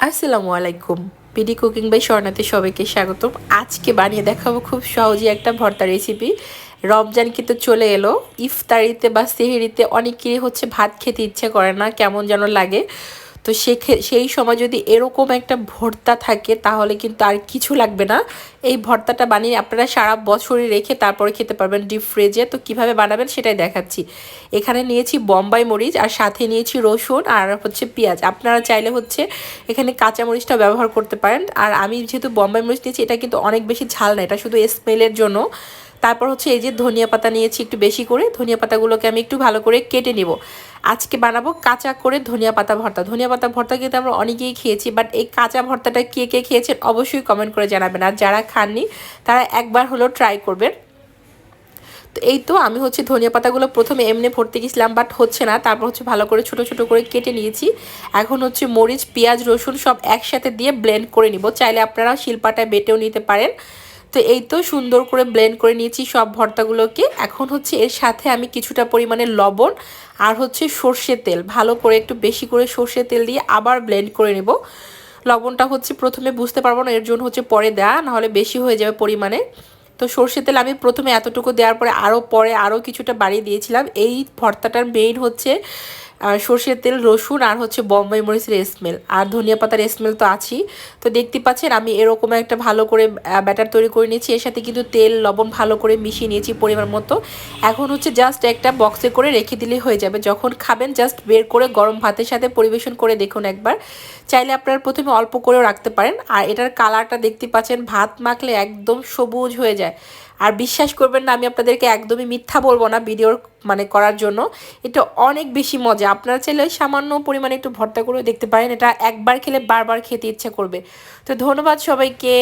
আসসালামু আলাইকুম। PD cooking by স্বর্ণাতে সবাইকে স্বাগতম। আজকে বানিয়ে দেখাবো খুব সহজে একটা ভর্তা রেসিপি। রমজান কিন্তু চলে এলো। ইফতারিতে বা সেহরিতে অনেকেরই ভাত খেতে ইচ্ছে করে না, কেমন যেন লাগে। তো সেই সময় যদি এরকম একটা ভর্তা থাকে তাহলে কিন্তু আর কিছু লাগবে না। এই ভর্তাটা বানিয়ে আপনারা সারা বছরই রেখে তারপরে খেতে পারবেন ডিপ ফ্রিজে। তো কিভাবে বানাবেন সেটাই দেখাচ্ছি। এখানে নিয়েছি বোম্বাই মরিচ আর সাথে নিয়েছি রসুন আর পেঁয়াজ। আপনারা চাইলে এখানে কাঁচা মরিচটা ব্যবহার করতে পারেন। আর আমি যেহেতু বোম্বাই মরিচ নিয়েছি, এটা কিন্তু অনেক বেশি ঝাল না, এটা শুধু স্মেলের জন্য। তারপর এই যে ধনিয়া পাতা নিয়েছি একটু বেশি করে। ধনিয়া পাতাগুলোকে আমি একটু ভালো করে কেটে নিব। আজকে বানাবো কাঁচা করে ধনিয়া পাতা ভর্তা। ধনিয়া পাতা ভর্তা কিন্তু আমরা অনেকেই খেয়েছি, বাট এই কাঁচা ভর্তাটা কে কে খেয়েছেন অবশ্যই কমেন্ট করে জানাবেন। আর যারা খাননি তারা একবার হলেও ট্রাই করবেন। তো এই তো আমি ধনিয়া পাতাগুলো প্রথমে এমনি ভরতে গেছিলাম, বাট হচ্ছে না। তারপর ভালো করে ছোট ছোট করে কেটে নিয়েছি। এখন মরিচ, পেঁয়াজ, রসুন সব একসাথে দিয়ে ব্লেন্ড করে নিব। চাইলে আপনারা শিলপাটায় বেটেও নিতে পারেন। তো এই তো সুন্দর করে ব্লেন্ড করে নিয়েছি সব ভর্তাগুলোকে। এখন এর সাথে আমি কিছুটা পরিমাণে লবণ আর সর্ষের তেল, ভালো করে একটু বেশি করে সর্ষের তেল দিয়ে আবার ব্লেন্ড করে নেব। লবণটা প্রথমে বুঝতে পারবো না, এর জন্য পরে দেওয়া, নাহলে বেশি হয়ে যাবে পরিমাণে। তো সর্ষের তেল আমি প্রথমে এতটুকু দেওয়ার পরে আরও কিছুটা বাড়িয়ে দিয়েছিলাম। এই ভর্তাটার মেইন সর্ষের তেল, রসুন আর বোম্বাই মরিচের স্মেল, আর ধনিয়া পাতার স্মেল তো আছেই। তো দেখতে পাচ্ছেন আমি এরকম একটা ভালো করে ব্যাটার তৈরি করে নিয়েছি। এর সাথে কিন্তু তেল লবণ ভালো করে মিশিয়ে নিয়েছি পরিমাণ মতো। এখন জাস্ট একটা বক্সে করে রেখে দিলেই হয়ে যাবে। যখন খাবেন জাস্ট বের করে গরম ভাতের সাথে পরিবেশন করে দেখুন একবার। চাইলে আপনারা প্রথমে অল্প করেও রাখতে পারেন। আর এটার কালারটা দেখতে পাচ্ছেন, ভাত মাখলে একদম সবুজ হয়ে যায়। আর বিশ্বাস করবেন না, আমি আপনাদেরকে একদমই মিথ্যা বলবো না ভিডিওর করার জন্য। এটা অনেক বেশি মজা। আপনারা চাইলে সামান্য পরিমাণে একটু ভর্তা করে দেখতে পারেন। এটা একবার খেলে বারবার খেতে ইচ্ছা করবে। তো ধন্যবাদ সবাইকে।